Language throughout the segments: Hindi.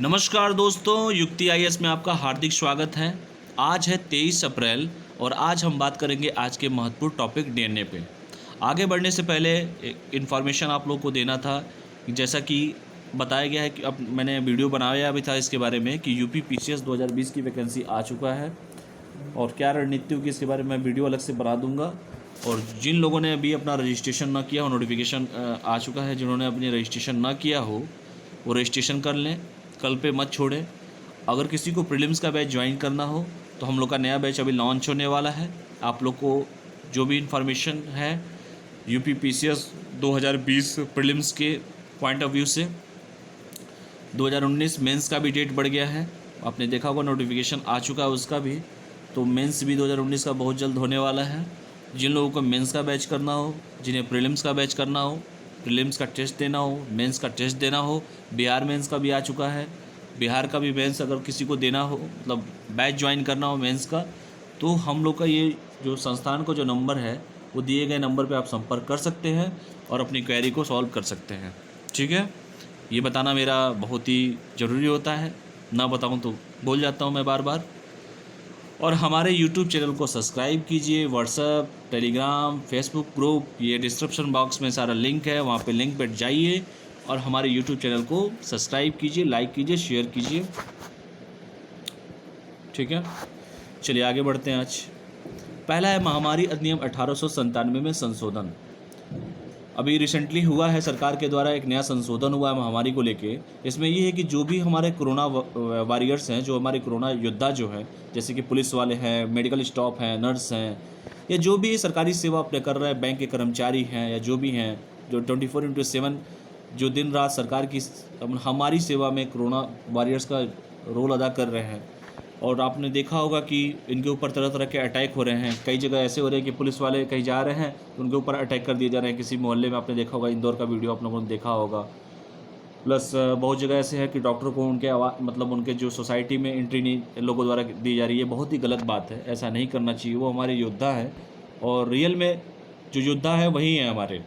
नमस्कार दोस्तों, युक्ति आईएएस में आपका हार्दिक स्वागत है। आज है 23 अप्रैल और आज हम बात करेंगे आज के महत्वपूर्ण टॉपिक डीएनए पे। आगे बढ़ने से पहले एक इन्फॉर्मेशन आप लोगों को देना था कि जैसा कि बताया गया है कि अब मैंने वीडियो बनाया भी था इसके बारे में कि यूपी पीसीएस 2020 की वैकेंसी आ चुका है और क्या रणनीति होगी इसके बारे में वीडियो अलग से बना दूंगा। और जिन लोगों ने अभी अपना रजिस्ट्रेशन ना किया हो, नोटिफिकेशन आ चुका है। जिन्होंने अपनी रजिस्ट्रेशन ना किया हो वो रजिस्ट्रेशन कर लें, कल पे मत छोड़ें। अगर किसी को प्रीलिम्स का बैच ज्वाइन करना हो तो हम लोग का नया बैच अभी लॉन्च होने वाला है। आप लोग को जो भी इन्फॉर्मेशन है यूपी पीसीएस 2020 प्रीलिम्स के पॉइंट ऑफ व्यू से, 2019 मेंस का भी डेट बढ़ गया है। आपने देखा होगा नोटिफिकेशन आ चुका है उसका भी, तो मेंस भी 2019 का बहुत जल्द होने वाला है। जिन लोगों को मेंस का बैच करना हो, जिन्हें प्रीलिम्स का बैच करना हो, प्रीलिम्स का टेस्ट देना हो, मेंस का टेस्ट देना हो, बिहार मेंस का भी आ चुका है। बिहार का भी मेंस अगर किसी को देना हो, मतलब बैच ज्वाइन करना हो मेंस का, तो हम लोग का ये जो संस्थान को जो नंबर है वो दिए गए नंबर पे आप संपर्क कर सकते हैं और अपनी क्वेरी को सॉल्व कर सकते हैं। ठीक है, ये बताना मेरा बहुत ही ज़रूरी होता है, ना बताऊँ तो बोल जाता हूँ मैं बार बार। और हमारे YouTube चैनल को सब्सक्राइब कीजिए। व्हाट्सएप, टेलीग्राम, फेसबुक ग्रुप, ये डिस्क्रिप्शन बॉक्स में सारा लिंक है, वहाँ पे लिंक पर जाइए और हमारे YouTube चैनल को सब्सक्राइब कीजिए, लाइक कीजिए, शेयर कीजिए। ठीक है, चलिए आगे बढ़ते हैं। आज पहला है महामारी अधिनियम 1897 में संशोधन। अभी रिसेंटली हुआ है, सरकार के द्वारा एक नया संशोधन हुआ है महामारी को लेके। इसमें ये है कि जो भी हमारे कोरोना वॉरियर्स हैं, जो हमारे कोरोना योद्धा जो हैं, जैसे कि पुलिस वाले हैं, मेडिकल स्टाफ हैं, नर्स हैं, या जो भी सरकारी सेवा अपने कर रहे हैं, बैंक के कर्मचारी हैं, या जो भी हैं जो 24/7 जो दिन रात सरकार की हमारी सेवा में कोरोना वॉरियर्स का रोल अदा कर रहे हैं। और आपने देखा होगा कि इनके ऊपर तरह तरह के अटैक हो रहे हैं। कई जगह ऐसे हो रहे हैं कि पुलिस वाले कहीं जा रहे हैं तो उनके ऊपर अटैक कर दिए जा रहे हैं। किसी मोहल्ले में आपने देखा होगा, इंदौर का वीडियो आप लोगों ने देखा होगा। प्लस बहुत जगह ऐसे है कि डॉक्टर को उनके मतलब उनके जो सोसाइटी में एंट्री नहीं लोगों द्वारा दी जा रही है। बहुत ही गलत बात है, ऐसा नहीं करना चाहिए। वो हमारे योद्धा है और रियल में जो योद्धा है वही है हमारे।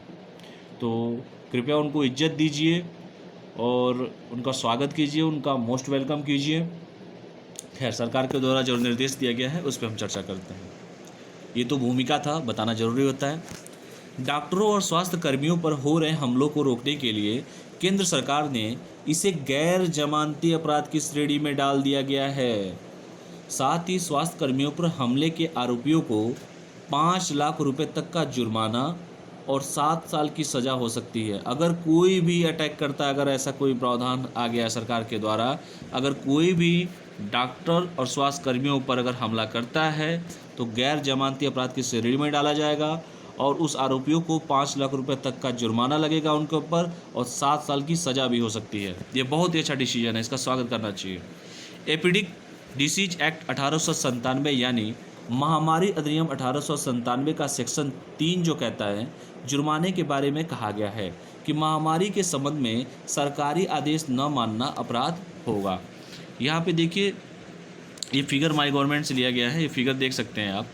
तो कृपया उनको इज्जत दीजिए और उनका स्वागत कीजिए, उनका मोस्ट वेलकम कीजिए। खैर, सरकार के द्वारा जो निर्देश दिया गया है उस पर हम चर्चा करते हैं। ये तो भूमिका था, बताना जरूरी होता है। डॉक्टरों और स्वास्थ्य कर्मियों पर हो रहे हमलों को रोकने के लिए केंद्र सरकार ने इसे गैर जमानती अपराध की श्रेणी में डाल दिया गया है। साथ ही स्वास्थ्य कर्मियों पर हमले के आरोपियों को 5 लाख रुपए तक का जुर्माना और 7 साल की सज़ा हो सकती है। अगर कोई भी अटैक करता है, अगर ऐसा कोई प्रावधान आ गया है सरकार के द्वारा, अगर कोई भी डॉक्टर और स्वास्थ्य कर्मियों पर अगर हमला करता है तो गैर जमानती अपराध की श्रेणी में डाला जाएगा और उस आरोपियों को 5 लाख रुपए तक का जुर्माना लगेगा उनके ऊपर और 7 साल की सज़ा भी हो सकती है। ये बहुत ही अच्छा डिसीजन है, इसका स्वागत करना चाहिए। एपिडिक डिसीज एक्ट 1897 यानी महामारी अधिनियम 1897 का सेक्शन 3 जो कहता है जुर्माने के बारे में कहा गया है कि महामारी के संबंध में सरकारी आदेश न मानना अपराध होगा। यहाँ पे देखिए, ये फिगर माई गवर्नमेंट से लिया गया है। ये फिगर देख सकते हैं आप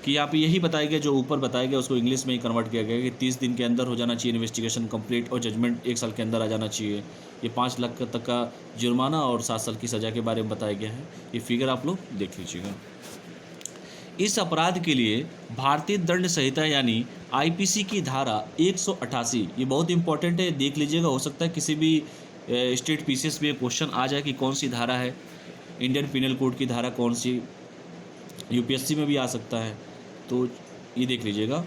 कि यहाँ पे यही बताया गया, जो ऊपर बताया गया उसको इंग्लिश में ही कन्वर्ट किया गया कि 30 दिन के अंदर हो जाना चाहिए इन्वेस्टिगेशन कंप्लीट और जजमेंट 1 साल के अंदर आ जाना चाहिए। ये 5 लाख तक का जुर्माना और 7 साल की सज़ा के बारे में बताया गया है। ये फिगर आप लोग देख लीजिएगा। इस अपराध के लिए भारतीय दंड संहिता यानी आईपीसी की धारा 188, ये बहुत इंपॉर्टेंट है, देख लीजिएगा। हो सकता है किसी भी स्टेट पीसीएस में क्वेश्चन आ जाए कि कौन सी धारा है, इंडियन पिनल कोड की धारा कौन सी, यूपीएससी में भी आ सकता है, तो ये देख लीजिएगा।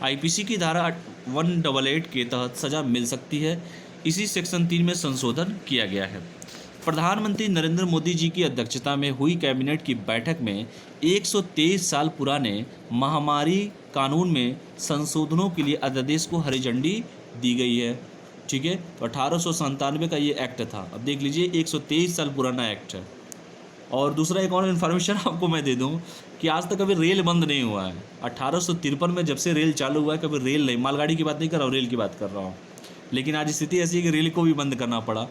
आईपीसी की धारा 188 के तहत सज़ा मिल सकती है। इसी सेक्शन 3 में संशोधन किया गया है। प्रधानमंत्री नरेंद्र मोदी जी की अध्यक्षता में हुई कैबिनेट की बैठक में 123 साल पुराने महामारी कानून में संशोधनों के लिए अध्यादेश को हरी झंडी दी गई है। ठीक है, तो 1897 का ये एक्ट था। अब देख लीजिए, 123 साल पुराना एक्ट है। और दूसरा एक और इन्फॉर्मेशन आपको मैं दे दूं कि आज तक कभी रेल बंद नहीं हुआ है। 1853 में जब से रेल चालू हुआ है, कभी रेल नहीं, मालगाड़ी की बात नहीं कर रहा हूँ, रेल की बात कर रहा हूँ। लेकिन आज स्थिति ऐसी है कि रेल को भी बंद करना पड़ा।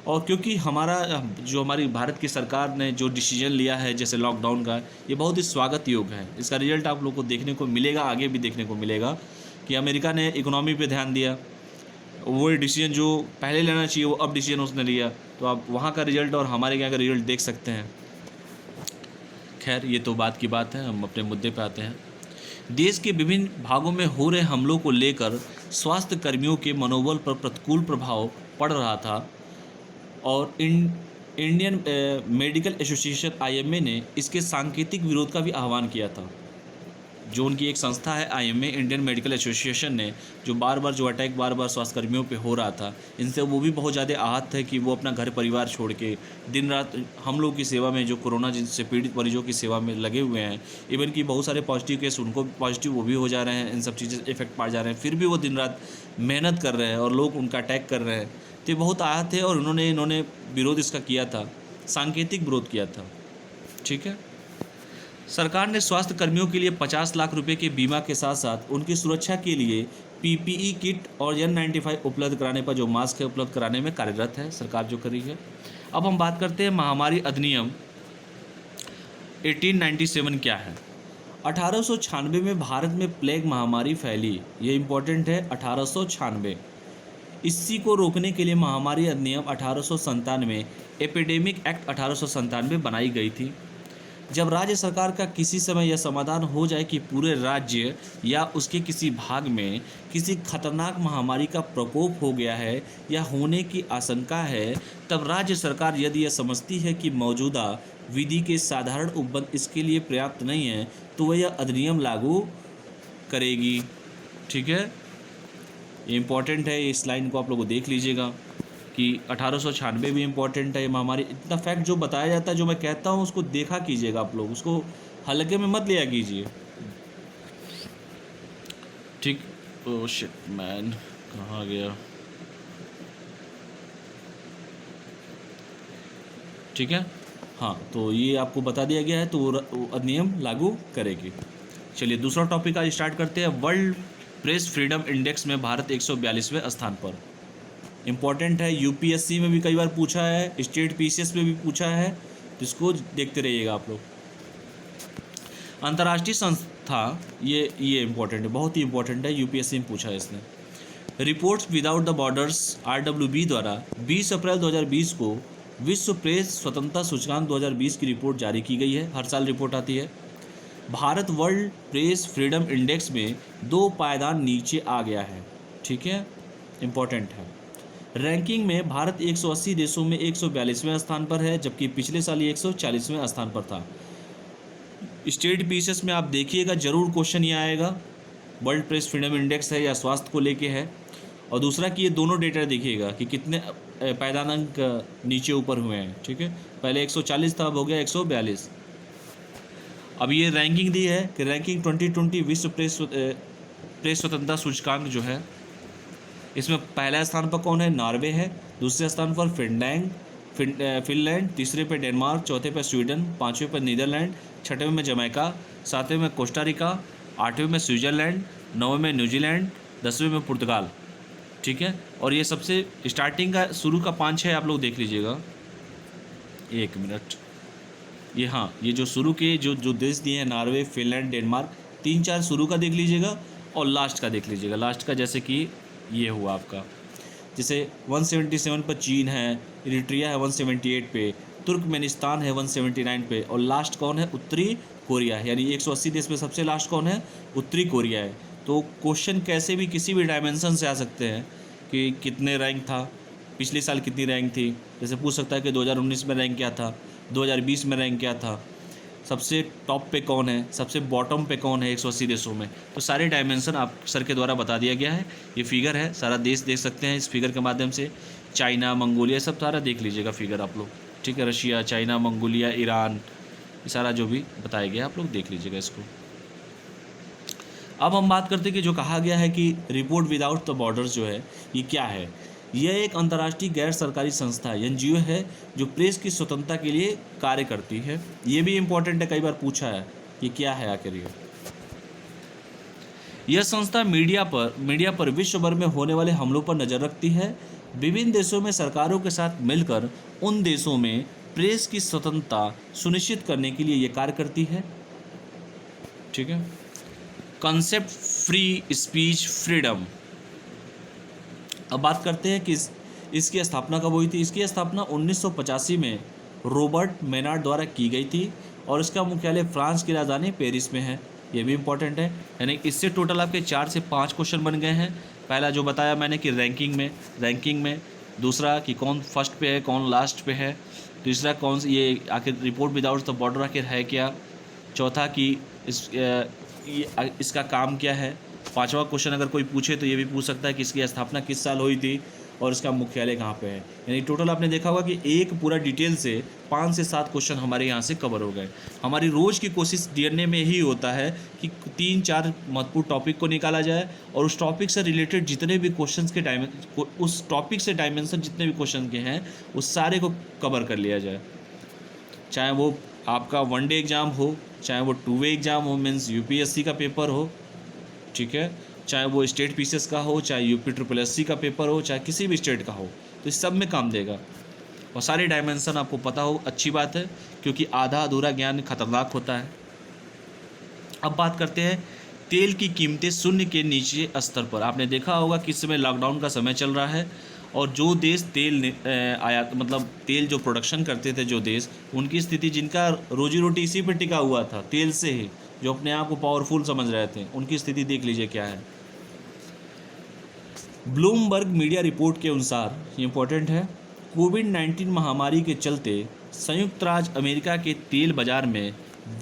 और क्योंकि हमारी भारत की सरकार ने जो डिसीजन लिया है जैसे लॉकडाउन का, ये बहुत ही स्वागत योग्य है। इसका रिजल्ट आप लोग को देखने को मिलेगा, आगे भी देखने को मिलेगा कि अमेरिका ने इकोनॉमी पे ध्यान दिया, वो डिसीजन जो पहले लेना चाहिए वो अब डिसीजन उसने लिया, तो आप वहाँ का रिजल्ट और हमारे यहाँ का रिजल्ट देख सकते हैं। खैर ये तो बात की बात है, हम अपने मुद्दे पे आते हैं। देश के विभिन्न भागों में हो रहे हमलों को लेकर स्वास्थ्य कर्मियों के मनोबल पर प्रतिकूल प्रभाव पड़ रहा था और इंडियन मेडिकल एसोसिएशन आईएमए ने इसके सांकेतिक विरोध का भी आह्वान किया था। जो उनकी एक संस्था है आईएमए, इंडियन मेडिकल एसोसिएशन ने, जो बार बार स्वास्थ्य कर्मियों पे हो रहा था, इनसे वो भी बहुत ज़्यादा आहत है कि वो अपना घर परिवार छोड़ के दिन रात हम लोग की सेवा में, जो कोरोना जिनसे पीड़ित मरीजों की सेवा में लगे हुए हैं, इवन कि बहुत सारे पॉजिटिव केस उनको पॉजिटिव वो भी हो जा रहे हैं, इन सब चीज़ें इफेक्ट पा जा रहे हैं, फिर भी वो दिन रात मेहनत कर रहे हैं और लोग उनका अटैक कर रहे हैं। तो ये बहुत आहत है और इन्होंने विरोध इसका किया था, सांकेतिक विरोध किया था। ठीक है, सरकार ने स्वास्थ्य कर्मियों के लिए 50 लाख रुपए के बीमा के साथ साथ उनकी सुरक्षा के लिए पीपीई किट और N95 उपलब्ध कराने पर, जो मास्क है, उपलब्ध कराने में कार्यरत है सरकार जो कर रही है। अब हम बात करते हैं महामारी अधिनियम 1897 क्या है। 1896 में भारत में प्लेग महामारी फैली, ये इम्पोर्टेंट है, 1896। इसी को रोकने के लिए महामारी अधिनियम 1897, एपिडेमिक एक्ट 1897 बनाई गई थी। जब राज्य सरकार का किसी समय यह समाधान हो जाए कि पूरे राज्य या उसके किसी भाग में किसी खतरनाक महामारी का प्रकोप हो गया है या होने की आशंका है, तब राज्य सरकार यदि यह समझती है कि मौजूदा विधि के साधारण उपबंध इसके लिए पर्याप्त नहीं है, तो वह यह अधिनियम लागू करेगी। ठीक है, ये इम्पॉर्टेंट है, इस लाइन को आप लोग देख लीजिएगा कि 1896 भी इम्पोर्टेंट है। महामारी, इतना फैक्ट जो बताया जाता है, जो मैं कहता हूँ उसको देखा कीजिएगा आप लोग, उसको हल्के में मत लिया कीजिए। ठीक, ओह शिट मैन, कहाँ गया। ठीक है, हाँ, तो ये आपको बता दिया गया है, तो वो अधिनियम लागू करेगी। चलिए दूसरा टॉपिक आज स्टार्ट करते हैं। वर्ल्ड प्रेस फ्रीडम इंडेक्स में भारत 142वें स्थान पर। इम्पॉर्टेंट है, यूपीएससी में भी कई बार पूछा है, स्टेट पीसीएस में भी पूछा है, तो इसको देखते रहिएगा आप लोग। अंतर्राष्ट्रीय संस्था, ये इम्पॉर्टेंट है, बहुत ही इम्पॉर्टेंट है, यूपीएससी में पूछा है इसने। Reports without the borders RWB द्वारा 20 अप्रैल 2020 को विश्व प्रेस स्वतंत्रता सूचकांक 2020 की रिपोर्ट जारी की गई है। हर साल रिपोर्ट आती है। Bharat world press freedom index में 2 पायदान नीचे आ गया है। ठीक है, इम्पॉर्टेंट है। रैंकिंग में भारत 180 देशों में 142वें स्थान पर है, जबकि पिछले साल ये 140वें स्थान पर था। स्टेट पीसीएस में आप देखिएगा, जरूर क्वेश्चन ये आएगा, वर्ल्ड प्रेस फ्रीडम इंडेक्स है या स्वास्थ्य को लेके है। और दूसरा कि ये दोनों डेटा देखिएगा कि कितने पायदानांक नीचे ऊपर हुए हैं। ठीक है, पहले 140 था, अब हो गया 142। अब ये रैंकिंग दी है कि रैंकिंग 2020 विश्व प्रेस स्वतंत्रता सूचकांक जो है, इसमें पहला स्थान पर कौन है? नॉर्वे है। दूसरे स्थान पर फिनलैंड, तीसरे पे डेनमार्क, चौथे पे स्वीडन, पाँचवें पे नीदरलैंड, छठवें में जमैका, सातवें में कोस्टा रिका, आठवें में स्विट्ज़रलैंड, नौवें में न्यूजीलैंड, 10वें में पुर्तगाल। ठीक है, और ये सबसे स्टार्टिंग का शुरू का 5-6 आप लोग देख लीजिएगा। एक मिनट, ये हाँ, ये जो शुरू के जो देश दिए हैं, नॉर्वे, फिनलैंड, डेनमार्क, 3-4 शुरू का देख लीजिएगा और लास्ट का देख लीजिएगा। लास्ट का जैसे कि ये हुआ आपका, जैसे 177 पर चीन है, इरिट्रिया है 178 पे, तुर्कमेनिस्तान है 179 पे, और लास्ट कौन है? उत्तरी कोरिया है। यानी 180 देश में सबसे लास्ट कौन है? उत्तरी कोरिया है। तो क्वेश्चन कैसे भी किसी भी डायमेंशन से आ सकते हैं कि कितने रैंक था, पिछले साल कितनी रैंक थी। जैसे पूछ सकता है कि 2019 में रैंक क्या था, 2020 में रैंक क्या था, सबसे टॉप पे कौन है, सबसे बॉटम पे कौन है 180 देशों में। तो सारे डायमेंशन आप सर के द्वारा बता दिया गया है। ये फिगर है, सारा देश देख सकते हैं इस फिगर के माध्यम से। चाइना, मंगोलिया, सब सारा देख लीजिएगा फिगर आप लोग। ठीक है, रशिया, चाइना, मंगोलिया, ईरान, ये सारा जो भी बताया गया आप लोग देख लीजिएगा इसको। अब हम बात करते हैं कि जो कहा गया है कि रिपोर्ट विदाउट द बॉर्डर्स जो है, ये क्या है? यह एक अंतर्राष्ट्रीय गैर सरकारी संस्था NGO है जो प्रेस की स्वतंत्रता के लिए कार्य करती है। ये भी इम्पोर्टेंट है, कई बार पूछा है कि क्या है आखिर ये। यह संस्था मीडिया पर विश्व भर में होने वाले हमलों पर नज़र रखती है। विभिन्न देशों में सरकारों के साथ मिलकर उन देशों में प्रेस की स्वतंत्रता सुनिश्चित करने के लिए ये कार्य करती है। ठीक है, कॉन्सेप्ट फ्री स्पीच फ्रीडम अब बात करते हैं कि इसकी स्थापना कब हुई थी। इसकी स्थापना 1985 में रॉबर्ट मेनार्ड द्वारा की गई थी और इसका मुख्यालय फ्रांस की राजधानी पेरिस में है। ये भी इम्पोर्टेंट है। यानी इससे टोटल आपके 4 से 5 क्वेश्चन बन गए हैं। पहला जो बताया मैंने कि रैंकिंग में, दूसरा कि कौन फर्स्ट पे है, कौन लास्ट पे है, तीसरा कौन ये आखिर रिपोर्ट विदाउट द बॉर्डर आखिर है क्या, चौथा कि इसका काम क्या है, पांचवा क्वेश्चन अगर कोई पूछे तो ये भी पूछ सकता है कि इसकी स्थापना किस साल हुई थी और इसका मुख्यालय कहाँ पे है। यानी टोटल आपने देखा होगा कि एक पूरा डिटेल से 5 से 7 क्वेश्चन हमारे यहाँ से कवर हो गए। हमारी रोज़ की कोशिश डीएनए में यही होता है कि 3-4 महत्वपूर्ण टॉपिक को निकाला जाए और उस टॉपिक से रिलेटेड जितने भी क्वेश्चन के उस टॉपिक से डायमेंशन जितने भी क्वेश्चन के हैं उस सारे को कवर कर लिया जाए। चाहे वो आपका 1 डे एग्ज़ाम हो, चाहे वो 2 वे एग्ज़ाम हो, मीन्स यूपीएससी का पेपर हो, ठीक है, चाहे वो स्टेट पीसीएस का हो, चाहे यूपी ट्रिपल एससी का पेपर हो, चाहे किसी भी स्टेट का हो, तो इस सब में काम देगा। और सारे डायमेंशन आपको पता हो, अच्छी बात है, क्योंकि आधा अधूरा ज्ञान खतरनाक होता है। अब बात करते हैं तेल की कीमतें शून्य के नीचे स्तर पर। आपने देखा होगा कि इस समय लॉकडाउन का समय चल रहा है और जो देश तेल आयात मतलब तेल जो प्रोडक्शन करते थे जो देश, उनकी स्थिति, जिनका रोजी रोटी इसी पर टिका हुआ था तेल से ही, जो अपने आप को पावरफुल समझ रहे थे, उनकी स्थिति देख लीजिए क्या है। ब्लूमबर्ग मीडिया रिपोर्ट के अनुसार, ये इंपॉर्टेंट है, कोविड-19 महामारी के चलते संयुक्त राज्य अमेरिका के तेल बाजार में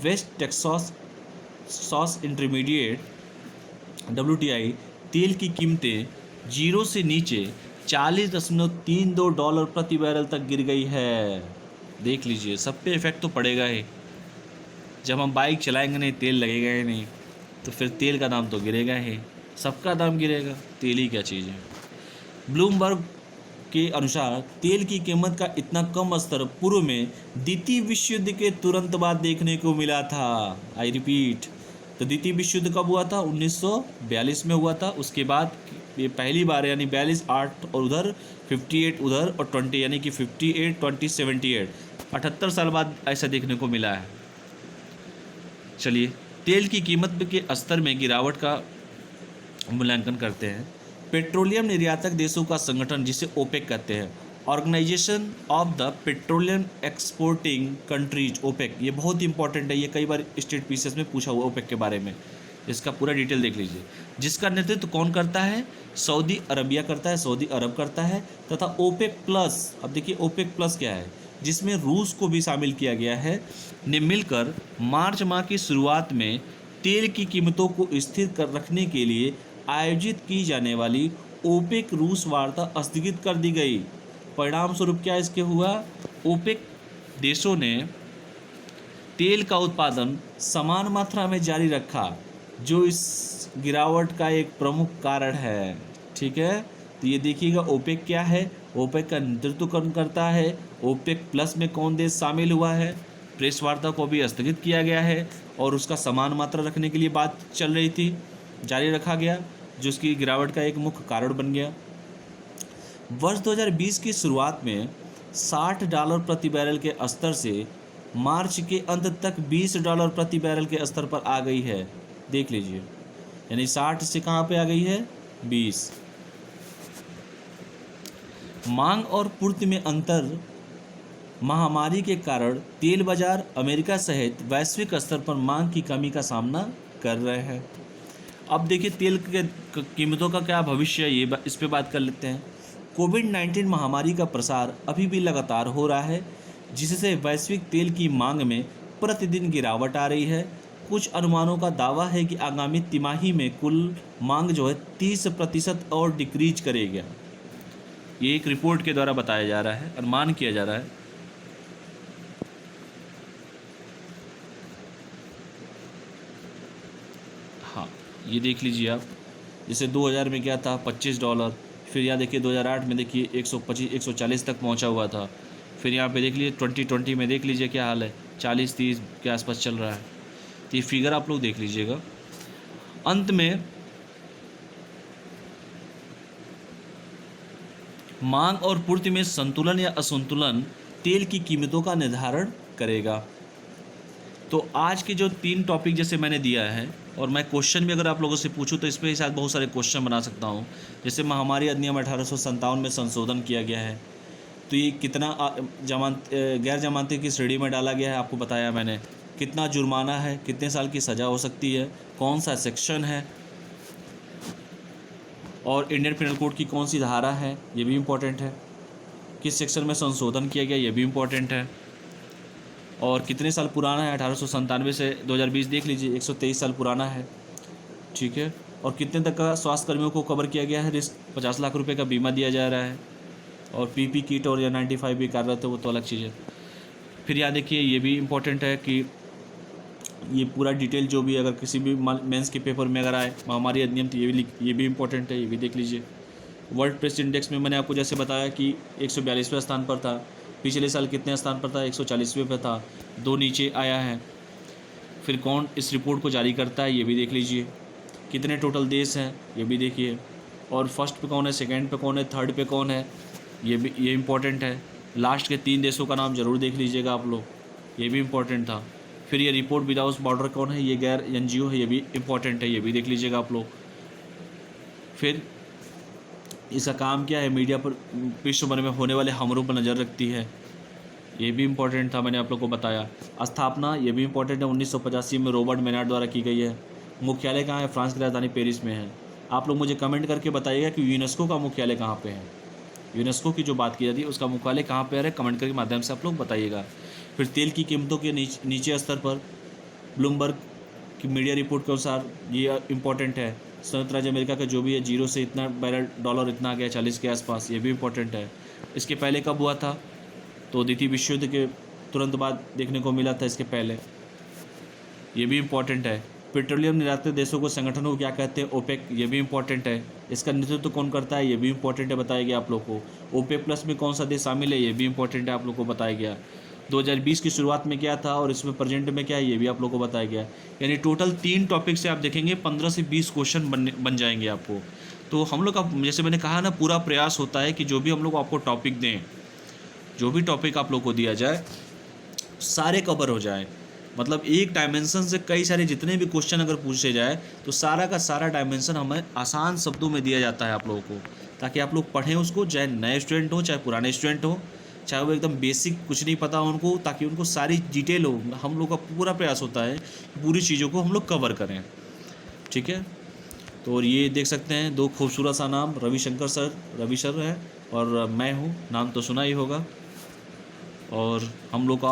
वेस्ट टेक्सास इंटरमीडिएट WTI तेल की कीमतें 0 से नीचे $40.32 प्रति बैरल तक गिर गई है। देख लीजिए, सब पे इफेक्ट तो पड़ेगा ही। जब हम बाइक चलाएंगे नहीं, तेल लगेगा ही नहीं, तो फिर तेल का दाम तो गिरेगा ही, सबका दाम गिरेगा, तेल ही क्या चीज़ है। ब्लूमबर्ग के अनुसार तेल की कीमत का इतना कम स्तर पूर्व में द्वितीय विश्व युद्ध के तुरंत बाद देखने को मिला था। आई रिपीट, तो द्वितीय विश्व युद्ध कब हुआ था? 1942 में हुआ था। उसके बाद ये पहली बार, यानी 42 8 और उधर 58 उधर और 20, यानी कि 58 20 78, 78 साल बाद ऐसा देखने को मिला है। चलिए, तेल की कीमत के स्तर में गिरावट का मूल्यांकन करते हैं। पेट्रोलियम निर्यातक देशों का संगठन, जिसे ओपेक कहते हैं, organisation of the petroleum exporting countries, OPEC, ये बहुत इंपॉर्टेंट है, ये कई बार स्टेट पीसीएस में पूछा हुआ ओपेक के बारे में, इसका पूरा डिटेल देख लीजिए। जिसका नेतृत्व कौन करता है? सऊदी अरबिया करता है, सऊदी अरब करता है, तथा ओपेक प्लस, अब देखिए ओपेक प्लस क्या है, जिसमें रूस को भी शामिल किया गया है, ने मिलकर मार्च माह की शुरुआत में तेल की कीमतों को स्थिर कर रखने के लिए आयोजित की जाने वाली ओपेक रूस वार्ता स्थगित कर दी गई। परिणाम स्वरूप क्या इसके हुआ? ओपेक देशों ने तेल का उत्पादन समान मात्रा में जारी रखा, जो इस गिरावट का एक प्रमुख कारण है। ठीक है, तो ये देखिएगा ओपेक क्या है, ओपेक का नेतृत्व कौन करता है, ओपेक प्लस में कौन देश शामिल हुआ है, प्रेस वार्ता को भी स्थगित किया गया है और उसका समान मात्रा रखने के लिए बात चल रही थी, जारी रखा गया, जो उसकी गिरावट का एक मुख्य कारण बन गया। वर्ष 2020 की शुरुआत में $60 प्रति बैरल के स्तर से मार्च के अंत तक $20 प्रति बैरल के स्तर पर आ गई है। देख लीजिए, यानी 60 से कहाँ पे आ गई है? 20। मांग और पूर्ति में अंतर, महामारी के कारण तेल बाजार अमेरिका सहित वैश्विक स्तर पर मांग की कमी का सामना कर रहे हैं। अब देखिए तेल के कीमतों का क्या भविष्य है, ये इस पे बात कर लेते हैं। कोविड-19 महामारी का प्रसार अभी भी लगातार हो रहा है, जिससे वैश्विक तेल की मांग में प्रतिदिन गिरावट आ रही है। कुछ अनुमानों का दावा है कि आगामी तिमाही में कुल मांग जो है 30% और डिक्रीज करेगा। ये एक रिपोर्ट के द्वारा बताया जा रहा है, अनुमान किया जा रहा है। हाँ, ये देख लीजिए आप, जैसे 2000 में क्या था? $25। फिर यहाँ देखिए 2008 में देखिए 125 140 तक पहुँचा हुआ था। फिर यहाँ पे देख लीजिए 2020 में देख लीजिए क्या हाल है, 40-30 के आसपास चल रहा है। तो ये फिगर आप लोग देख लीजिएगा। अंत में मांग और पूर्ति में संतुलन या असंतुलन तेल की कीमतों का निर्धारण करेगा। तो आज के जो 3 टॉपिक जैसे मैंने दिया है, और मैं क्वेश्चन भी अगर आप लोगों से पूछूं तो इस पर शायद बहुत सारे क्वेश्चन बना सकता हूं। जैसे महामारी अधिनियम 1857 में संशोधन किया गया है, तो ये कितना गैर जमानती की श्रेणी में डाला गया है, आपको बताया मैंने। कितना जुर्माना है, कितने साल की सज़ा हो सकती है, कौन सा सेक्शन है, और इंडियन पिनल कोड की कौन सी धारा है, ये भी इम्पोर्टेंट है। किस सेक्शन में संशोधन किया गया, ये भी इम्पोर्टेंट है। और कितने साल पुराना है, 1897 से 2020 देख लीजिए, 123 साल पुराना है। ठीक है। और कितने तक का स्वास्थ्य कर्मियों को कवर किया गया है, रिस्क 50 लाख रुपए का बीमा दिया जा रहा है। और पीपी किट और या 95 भी कार्यरत है, वो तो अलग चीज़ है। फिर यहाँ देखिए, ये भी इम्पोर्टेंट है कि ये पूरा डिटेल जो भी अगर किसी भी मेंस के पेपर में अगर आए महामारी अधिनियम, तो ये भी इम्पोर्टेंट है, ये भी देख लीजिए। वर्ल्ड प्रेस इंडेक्स में मैंने आपको जैसे बताया कि 142वें स्थान पर था, पिछले साल कितने स्थान पर था, 140वें पर था, 2 नीचे आया है। फिर कौन इस रिपोर्ट को जारी करता है, ये भी देख लीजिए। कितने टोटल देश हैं, ये भी देखिए। और फर्स्ट पे कौन है, सेकंड पे कौन है, थर्ड पे कौन है, ये इम्पोर्टेंट है। लास्ट के 3 देशों का नाम ज़रूर देख लीजिएगा आप लोग, ये भी इम्पोर्टेंट था। फिर ये रिपोर्ट विदाउट बॉर्डर कौन है, ये गैर NGO है, ये भी इम्पोर्टेंट है, ये भी देख लीजिएगा आप लोग। फिर इसका काम क्या है, मीडिया पर विश्व भर में होने वाले हमलों पर नज़र रखती है, ये भी इम्पोर्टेंट था, मैंने आप लोग को बताया। स्थापना, ये भी इम्पोर्टेंट है, 1985 में रॉबर्ट मेनार्ड द्वारा की गई है। मुख्यालय कहाँ है, फ्रांस की राजधानी पेरिस में है। आप लोग मुझे कमेंट करके बताइएगा कि यूनेस्को का मुख्यालय कहाँ पे है। यूनेस्को की जो बात की जाती है उसका मुख्यालय कहाँ पे है, कमेंट के माध्यम से आप लोग बताइएगा। फिर तेल की कीमतों के नीचे स्तर पर ब्लूमबर्ग की मीडिया रिपोर्ट के अनुसार ये इम्पोर्टेंट है। संयुक्त राज्य अमेरिका का जो भी है, 0 से इतना बैरल डॉलर इतना आ गया 40 के आसपास, ये भी इम्पोर्टेंट है। इसके पहले कब हुआ था, तो द्वितीय विश्व युद्ध के तुरंत बाद देखने को मिला था, इसके पहले, ये भी इम्पोर्टेंट है। पेट्रोलियम निर्यातक देशों को संगठनों को क्या कहते हैं, ओपेक, ये भी इम्पोर्टेंट है। इसका नेतृत्व कौन करता है, ये भी इम्पोर्टेंट है, बताया गया आप लोग को। ओपेक प्लस में कौन सा देश शामिल है, ये भी इम्पोर्टेंट है, आप लोग को बताया गया। 2020 की शुरुआत में क्या था और इसमें प्रेजेंट में क्या है, ये भी आप लोग को बताया गया। यानी टोटल 3 टॉपिक से आप देखेंगे 15 से 20 क्वेश्चन बन जाएंगे आपको। तो हम लोग का, जैसे मैंने कहा ना, पूरा प्रयास होता है कि जो भी हम लोग आपको टॉपिक दें, जो भी टॉपिक आप लोग को दिया जाए, सारे कवर हो जाए। मतलब एक डायमेंशन से कई सारे जितने भी क्वेश्चन अगर पूछे जाए तो सारा का सारा डायमेंशन हमें आसान शब्दों में दिया जाता है आप लोगों को, ताकि आप लोग पढ़ें उसको, चाहे नए स्टूडेंट हो चाहे पुराने स्टूडेंट हो, चाहे वो एकदम बेसिक कुछ नहीं पता हो उनको, ताकि उनको सारी डिटेल हो। हम लोग का पूरा प्रयास होता है कि पूरी चीज़ों को हम लोग कवर करें। ठीक है। तो और ये देख सकते हैं 2 खूबसूरत सा नाम, रविशंकर सर है और मैं हूँ, नाम तो सुना ही होगा। और हम लोग का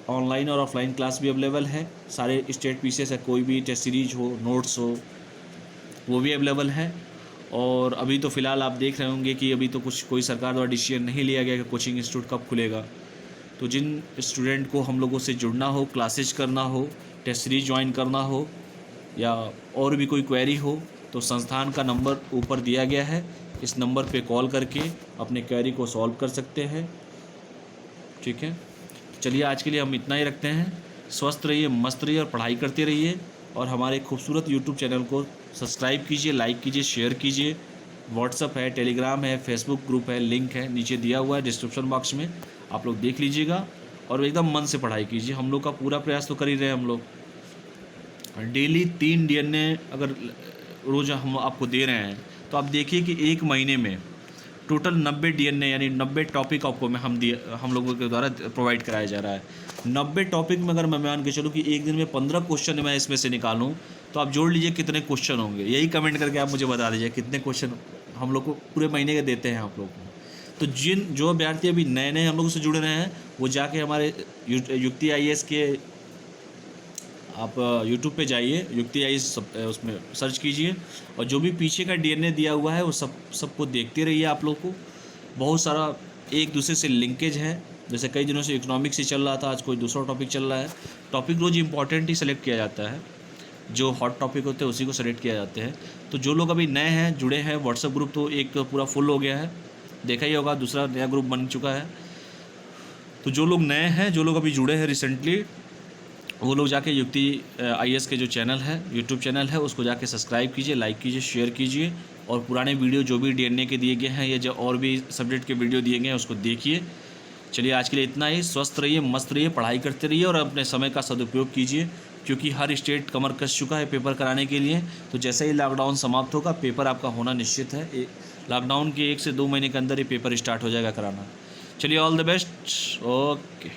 ऑनलाइन और ऑफलाइन क्लास भी अवेलेबल है। सारे स्टेट पीसेस है, कोई भी टेस्ट सीरीज हो, नोट्स हो, वो भी अवेलेबल है। और अभी तो फ़िलहाल आप देख रहे होंगे कि अभी तो कोई सरकार द्वारा डिसीजन नहीं लिया गया कि कोचिंग इंस्टीट्यूट कब खुलेगा। तो जिन स्टूडेंट को हम लोगों से जुड़ना हो, क्लासेज करना हो, टेस्ट सीरीज ज्वाइन करना हो, या और भी कोई क्वेरी हो, तो संस्थान का नंबर ऊपर दिया गया है, इस नंबर पे कॉल करके अपने क्वेरी को सॉल्व कर सकते हैं। ठीक है। चलिए आज के लिए हम इतना ही रखते हैं। स्वस्थ रहिए, मस्त रहिए और पढ़ाई करते रहिए। और हमारे खूबसूरत यूट्यूब चैनल को सब्सक्राइब कीजिए, लाइक कीजिए, शेयर कीजिए। व्हाट्सअप है, टेलीग्राम है, फेसबुक ग्रुप है, लिंक है नीचे दिया हुआ है डिस्क्रिप्शन बॉक्स में, आप लोग देख लीजिएगा। और एकदम मन से पढ़ाई कीजिए। हम लोग का पूरा प्रयास तो कर ही रहे हैं। हम लोग डेली 3 DNA अगर रोज़ हम आपको दे रहे हैं, तो आप देखिए कि 1 महीने में टोटल 90 DNA यानी 90 टॉपिक आपको हम लोगों के द्वारा प्रोवाइड कराया जा रहा है। 90 टॉपिक में अगर मैं मान के चलूँ कि एक दिन में 15 क्वेश्चन मैं इसमें से निकालूँ, तो आप जोड़ लीजिए कितने क्वेश्चन होंगे। यही कमेंट करके आप मुझे बता दीजिए कितने क्वेश्चन हम लोग को पूरे महीने के देते हैं आप लोग को। तो जो अभ्यर्थी अभी नए नए हम लोगों से जुड़ रहे हैं, वो जाके हमारे युक्ति IAS के आप यूट्यूब पे जाइए, युक्ति IAS उसमें सर्च कीजिए, और जो भी पीछे का DNA दिया हुआ है वो सबको देखते रहिए। आप लोग को बहुत सारा एक दूसरे से लिंकेज है। जैसे कई दिनों से इकोनॉमिक्स ही चल रहा था, आज कोई दूसरा टॉपिक चल रहा है। टॉपिक रोज़ इंपॉर्टेंट ही सेलेक्ट किया जाता है, जो हॉट टॉपिक होते हैं उसी को सेलेक्ट किया जाते हैं। तो जो लोग अभी नए हैं, जुड़े हैं, व्हाट्सएप ग्रुप तो एक पूरा फुल हो गया है, देखा ही होगा, दूसरा नया ग्रुप बन चुका है। तो जो लोग नए हैं, जो लोग अभी जुड़े हैं रिसेंटली, वो लोग जाके युक्ति IAS के जो चैनल है, यूट्यूब चैनल है, उसको जाके सब्सक्राइब कीजिए, लाइक कीजिए, शेयर कीजिए। और पुराने वीडियो जो भी DNA के दिए गए हैं या जो और भी सब्जेक्ट के वीडियो दिए गए हैं उसको देखिए। चलिए आज के लिए इतना ही। स्वस्थ रहिए, मस्त रहिए, पढ़ाई करते रहिए और अपने समय का सदुपयोग कीजिए। क्योंकि हर स्टेट कमर कस चुका है पेपर कराने के लिए। तो जैसे ही लॉकडाउन समाप्त होगा पेपर आपका होना निश्चित है। लॉकडाउन के 1 से 2 महीने के अंदर ये पेपर स्टार्ट हो जाएगा कराना। चलिए ऑल द बेस्ट। ओके।